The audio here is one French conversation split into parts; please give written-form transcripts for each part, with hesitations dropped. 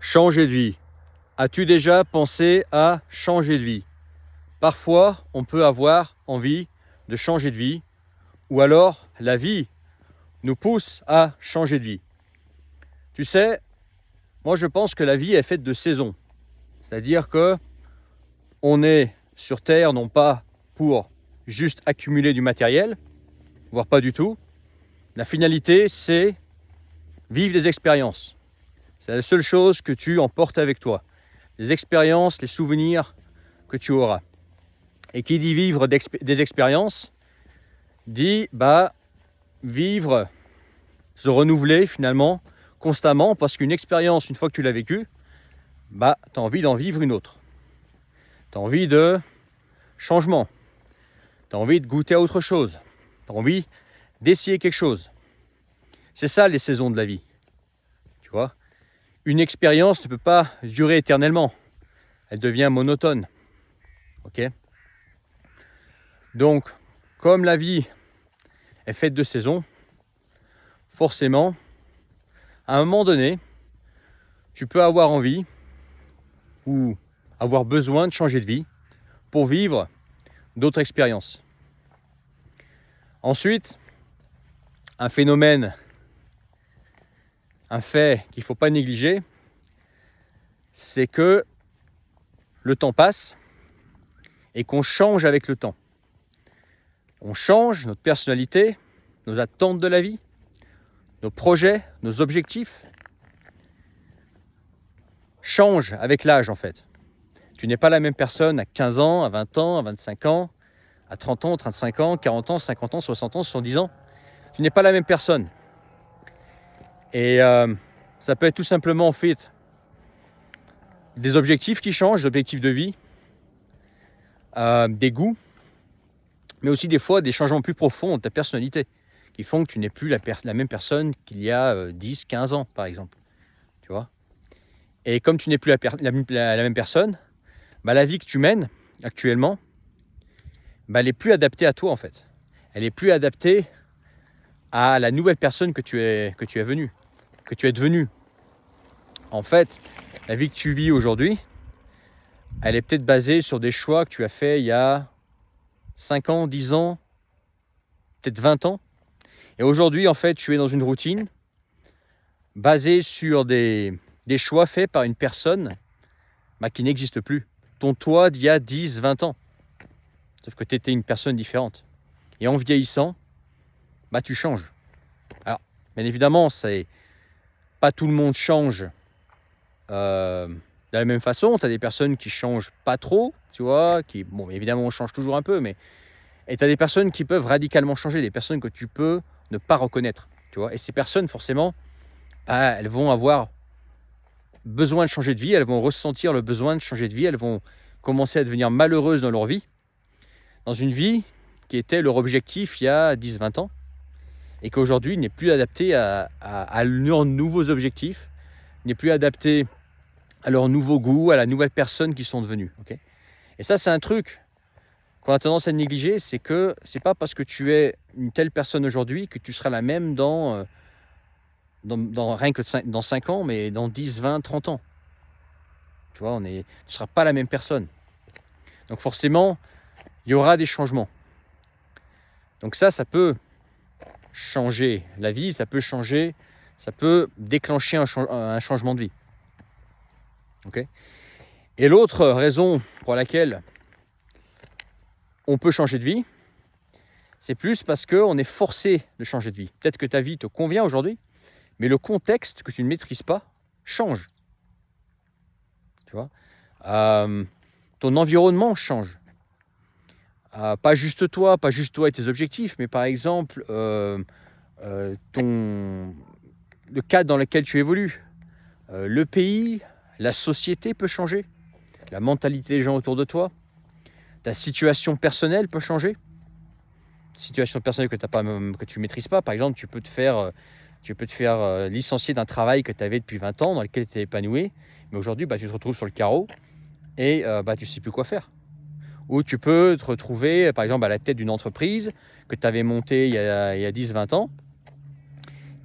Changer de vie. As-tu déjà pensé à changer de vie? Parfois, on peut avoir envie de changer de vie, ou alors la vie nous pousse à changer de vie. Tu sais, moi je pense que la vie est faite de saisons. C'est-à-dire que on est sur Terre non pas pour juste accumuler du matériel, voire pas du tout. La finalité, c'est vivre des expériences. C'est la seule chose que tu emportes avec toi. Les expériences, les souvenirs que tu auras. Et qui dit vivre des expériences, dit vivre, se renouveler finalement constamment, parce qu'une expérience, une fois que tu l'as vécue, tu as envie d'en vivre une autre. Tu as envie de changement. Tu as envie de goûter à autre chose. Tu as envie d'essayer quelque chose. C'est ça les saisons de la vie. Tu vois, une expérience ne peut pas durer éternellement. Elle devient monotone. Ok ? Donc, comme la vie est faite de saisons, forcément, à un moment donné, tu peux avoir envie ou avoir besoin de changer de vie pour vivre d'autres expériences. Ensuite, un phénomène, un fait qu'il ne faut pas négliger, c'est que le temps passe et qu'on change avec le temps. On change notre personnalité, nos attentes de la vie, nos projets, nos objectifs changent avec l'âge en fait. Tu n'es pas la même personne à 15 ans, à 20 ans, à 25 ans, à 30 ans, 35 ans, 40 ans, 50 ans, 60 ans, 70 ans. Tu n'es pas la même personne. Et ça peut être tout simplement en fait des objectifs qui changent, des objectifs de vie, des goûts, mais aussi des fois des changements plus profonds de ta personnalité qui font que tu n'es plus la même personne qu'il y a 10, 15 ans par exemple. Tu vois ? Et comme tu n'es plus la même personne, la vie que tu mènes actuellement, elle n'est plus adaptée à toi en fait. Elle n'est plus adaptée à la nouvelle personne que tu es devenue. En fait, la vie que tu vis aujourd'hui, elle est peut-être basée sur des choix que tu as faits il y a 5 ans, 10 ans, peut-être 20 ans. Et aujourd'hui, en fait, tu es dans une routine basée sur des choix faits par une personne qui n'existe plus. Ton toi d'il y a 10, 20 ans. Sauf que tu étais une personne différente. Et en vieillissant, tu changes. Alors, bien évidemment, pas tout le monde change de la même façon. Tu as des personnes qui changent pas trop, tu vois, évidemment, on change toujours un peu, et tu as des personnes qui peuvent radicalement changer, des personnes que tu peux ne pas reconnaître, tu vois. Et ces personnes, forcément, elles vont avoir besoin de changer de vie, elles vont ressentir le besoin de changer de vie, elles vont commencer à devenir malheureuses dans leur vie, dans une vie qui était leur objectif il y a 10-20 ans, et qu'aujourd'hui n'est plus adapté à leurs nouveaux objectifs, n'est plus adapté à leur nouveau goût, à la nouvelle personne qu'ils sont devenus. Okay ? Et ça, c'est un truc qu'on a tendance à négliger, c'est que c'est pas parce que tu es une telle personne aujourd'hui que tu seras la même dans rien que dans 5 ans, mais dans 10, 20, 30 ans. Tu vois, tu ne seras pas la même personne. Donc forcément, il y aura des changements. Donc ça peut changer la vie, ça peut déclencher un changement de vie. Okay ? Et l'autre raison pour laquelle on peut changer de vie, c'est plus parce qu'on est forcé de changer de vie. Peut-être que ta vie te convient aujourd'hui, mais le contexte que tu ne maîtrises pas change. Tu vois ? Ton environnement change. Pas juste toi et tes objectifs, mais par exemple le cadre dans lequel tu évolues, le pays, la société peut changer, la mentalité des gens autour de toi, ta situation personnelle peut changer. Situation personnelle que tu ne maîtrises pas, par exemple, tu peux te faire licencier d'un travail que tu avais depuis 20 ans, dans lequel tu es épanoui, mais aujourd'hui tu te retrouves sur le carreau et tu ne sais plus quoi faire. Ou tu peux te retrouver, par exemple, à la tête d'une entreprise que tu avais montée il y a 10-20 ans.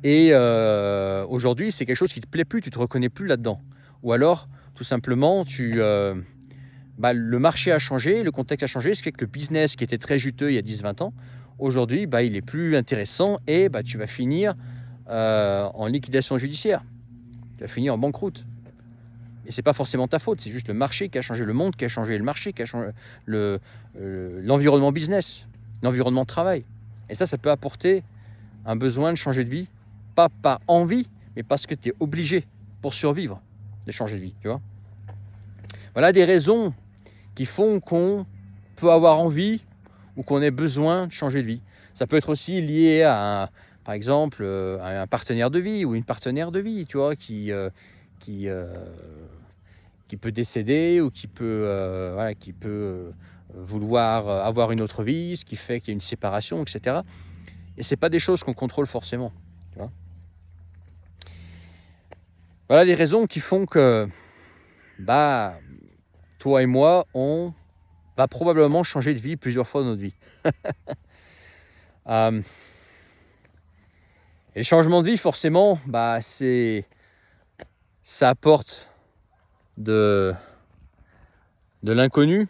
Et aujourd'hui, c'est quelque chose qui ne te plaît plus, tu ne te reconnais plus là-dedans. Ou alors, tout simplement, le marché a changé, le contexte a changé, ce qui fait que le business qui était très juteux il y a 10-20 ans, aujourd'hui, il est plus intéressant et tu vas finir en liquidation judiciaire. Tu vas finir en banqueroute. Et c'est pas forcément ta faute, c'est juste le marché qui a changé, le monde qui a changé, le marché qui a changé, l'environnement business, l'environnement travail. Et ça peut apporter un besoin de changer de vie, pas par envie, mais parce que tu es obligé pour survivre de changer de vie, tu vois. Voilà des raisons qui font qu'on peut avoir envie ou qu'on ait besoin de changer de vie. Ça peut être aussi lié à, par exemple, à un partenaire de vie ou une partenaire de vie, tu vois, qui peut décéder ou qui peut vouloir avoir une autre vie, ce qui fait qu'il y a une séparation, etc. Et c'est pas des choses qu'on contrôle forcément, tu vois. Voilà des raisons qui font que toi et moi, on va probablement changer de vie plusieurs fois dans notre vie. Et les changements de vie, forcément, ça apporte de l'inconnu.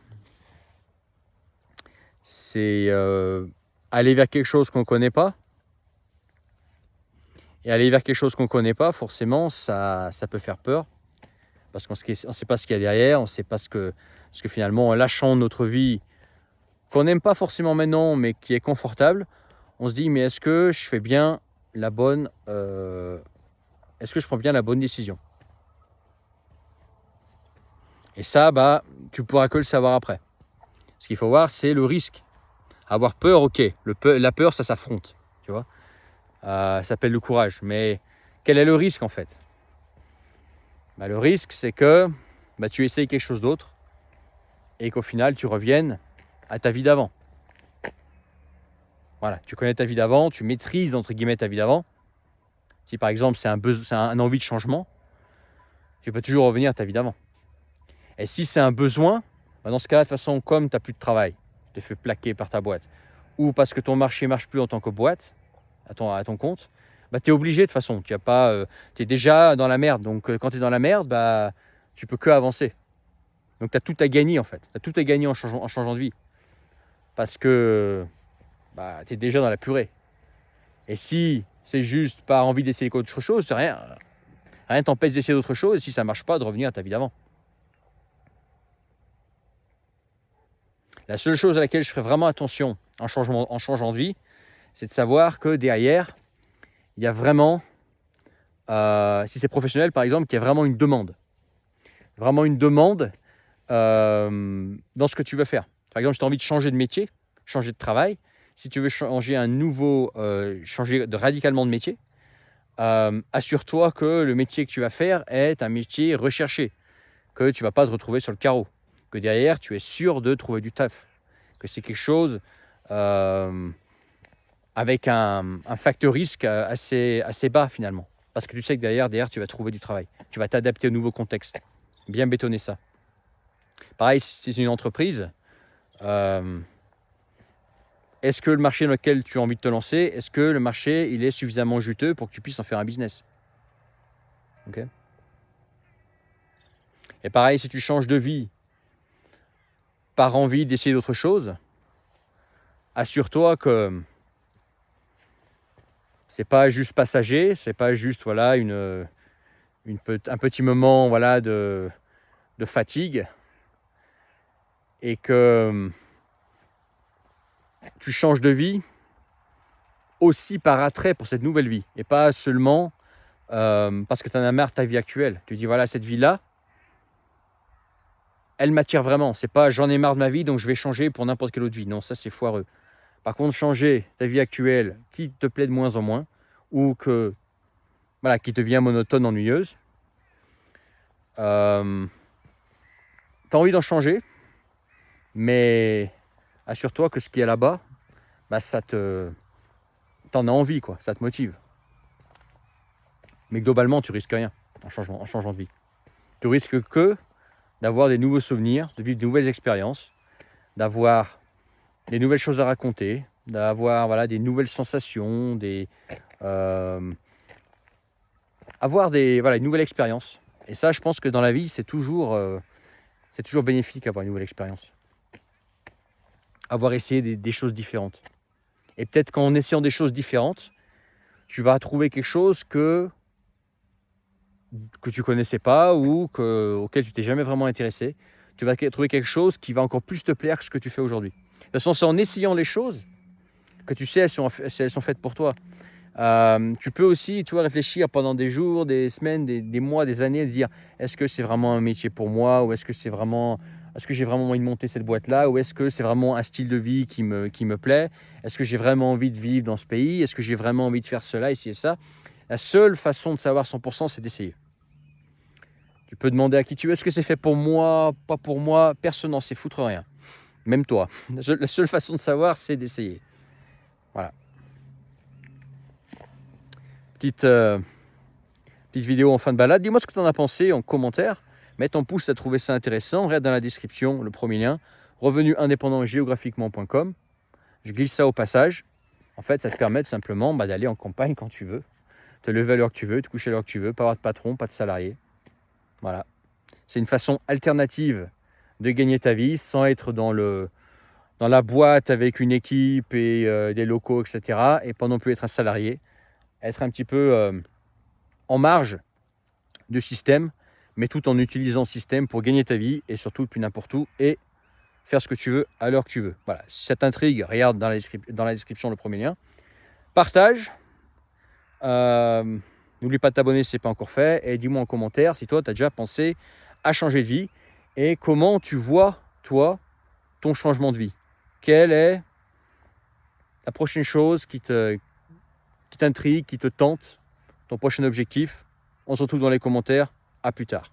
C'est aller vers quelque chose qu'on ne connaît pas. Et aller vers quelque chose qu'on ne connaît pas, forcément, ça peut faire peur. Parce qu'on ne sait pas ce qu'il y a derrière, on ne sait pas ce que finalement, en lâchant notre vie, qu'on n'aime pas forcément maintenant, mais qui est confortable, on se dit, mais est-ce que je fais bien la bonne... est-ce que je prends bien la bonne décision? Et ça, tu pourras que le savoir après. Ce qu'il faut voir, c'est le risque. Avoir peur, ok. La peur, ça s'affronte, tu vois. Ça s'appelle le courage. Mais quel est le risque, en fait? Le risque, c'est que tu essayes quelque chose d'autre et qu'au final, tu reviennes à ta vie d'avant. Voilà, tu connais ta vie d'avant, tu maîtrises, entre guillemets, ta vie d'avant. Si, par exemple, c'est un envie de changement, tu peux toujours revenir à ta vie d'avant. Et si c'est un besoin, dans ce cas-là, de toute façon, comme tu n'as plus de travail, tu t'es fait plaquer par ta boîte, ou parce que ton marché ne marche plus en tant que boîte, à ton compte, tu es obligé de toute façon. Tu es déjà dans la merde. Donc, quand tu es dans la merde, tu peux que avancer. Donc, tu as tout à gagner, en fait. Tu as tout à gagner en changeant de vie. Parce que tu es déjà dans la purée. Et si c'est juste par envie d'essayer autre chose, rien t'empêche d'essayer d'autre chose. Et si ça ne marche pas, de revenir à ta vie d'avant. La seule chose à laquelle je ferai vraiment attention en changeant de vie, c'est de savoir que derrière, il y a vraiment, si c'est professionnel par exemple, qu'il y a vraiment une demande. Vraiment une demande dans ce que tu veux faire. Par exemple, si tu as envie de changer de métier, changer de travail, si tu veux changer changer radicalement de métier, assure-toi que le métier que tu vas faire est un métier recherché, que tu ne vas pas te retrouver sur le carreau, que derrière, tu es sûr de trouver du taf, que c'est quelque chose avec un facteur risque assez bas finalement. Parce que tu sais que derrière, tu vas trouver du travail. Tu vas t'adapter au nouveau contexte. Bien bétonner ça. Pareil, si c'est une entreprise, est-ce que le marché dans lequel tu as envie de te lancer, est-ce que le marché il est suffisamment juteux pour que tu puisses en faire un business? Okay. Et pareil, si tu changes de vie par envie d'essayer d'autre chose, assure-toi que c'est pas juste passager, c'est pas juste un petit moment de fatigue, et que tu changes de vie aussi par attrait pour cette nouvelle vie et pas seulement parce que tu en as marre de ta vie actuelle. Tu dis voilà, cette vie-là, elle m'attire vraiment. C'est pas j'en ai marre de ma vie donc je vais changer pour n'importe quelle autre vie. Non, ça c'est foireux. Par contre, changer ta vie actuelle qui te plaît de moins en moins ou qui devient monotone, ennuyeuse, tu as envie d'en changer, mais assure-toi que ce qui est là-bas, t'en as envie, quoi, ça te motive. Mais globalement, tu risques rien en changeant de vie. Tu risques que d'avoir des nouveaux souvenirs, de vivre de nouvelles expériences, d'avoir des nouvelles choses à raconter, d'avoir des nouvelles sensations, avoir une nouvelle expérience. Et ça, je pense que dans la vie, c'est toujours bénéfique d'avoir une nouvelle expérience. Avoir essayé des choses différentes. Et peut-être qu'en essayant des choses différentes, tu vas trouver quelque chose que tu connaissais pas ou auquel tu t'es jamais vraiment intéressé. Tu vas trouver quelque chose qui va encore plus te plaire que ce que tu fais aujourd'hui. De toute façon, c'est en essayant les choses que tu sais elles sont faites pour toi. Tu peux aussi, tu vois, réfléchir pendant des jours, des semaines, des mois, des années, et dire est-ce que c'est vraiment un métier pour moi, ou est-ce que j'ai vraiment envie de monter cette boîte-là, ou est-ce que c'est vraiment un style de vie qui me plaît, est-ce que j'ai vraiment envie de vivre dans ce pays, est-ce que j'ai vraiment envie de faire cela, ici et ça. La seule façon de savoir 100%, c'est d'essayer. Tu peux demander à qui tu veux, est-ce que c'est fait pour moi, pas pour moi, personne n'en sait foutre rien. Même toi. La seule façon de savoir, c'est d'essayer. Voilà. Petite vidéo en fin de balade. Dis-moi ce que tu en as pensé en commentaire. Mets ton pouce si tu as trouvé ça intéressant. Regarde dans la description le premier lien. revenuindépendantgéographiquement.com. Je glisse ça au passage. En fait, ça te permet tout simplement d'aller en campagne quand tu veux. Te lever à l'heure que tu veux, te coucher à l'heure que tu veux. Pas avoir de patron, pas de salarié. Voilà. C'est une façon alternative de gagner ta vie sans être dans la boîte avec une équipe et des locaux, etc. Et pas non plus être un salarié. Être un petit peu en marge du système, mais tout en utilisant le système pour gagner ta vie et surtout depuis n'importe où et faire ce que tu veux à l'heure que tu veux. Voilà, si ça t'intrigue, regarde dans la description le premier lien. Partage. N'oublie pas de t'abonner si ce n'est pas encore fait et dis-moi en commentaire si toi tu as déjà pensé à changer de vie et comment tu vois, toi, ton changement de vie. Quelle est la prochaine chose qui t'intrigue, qui te tente, ton prochain objectif. On se retrouve dans les commentaires. À plus tard.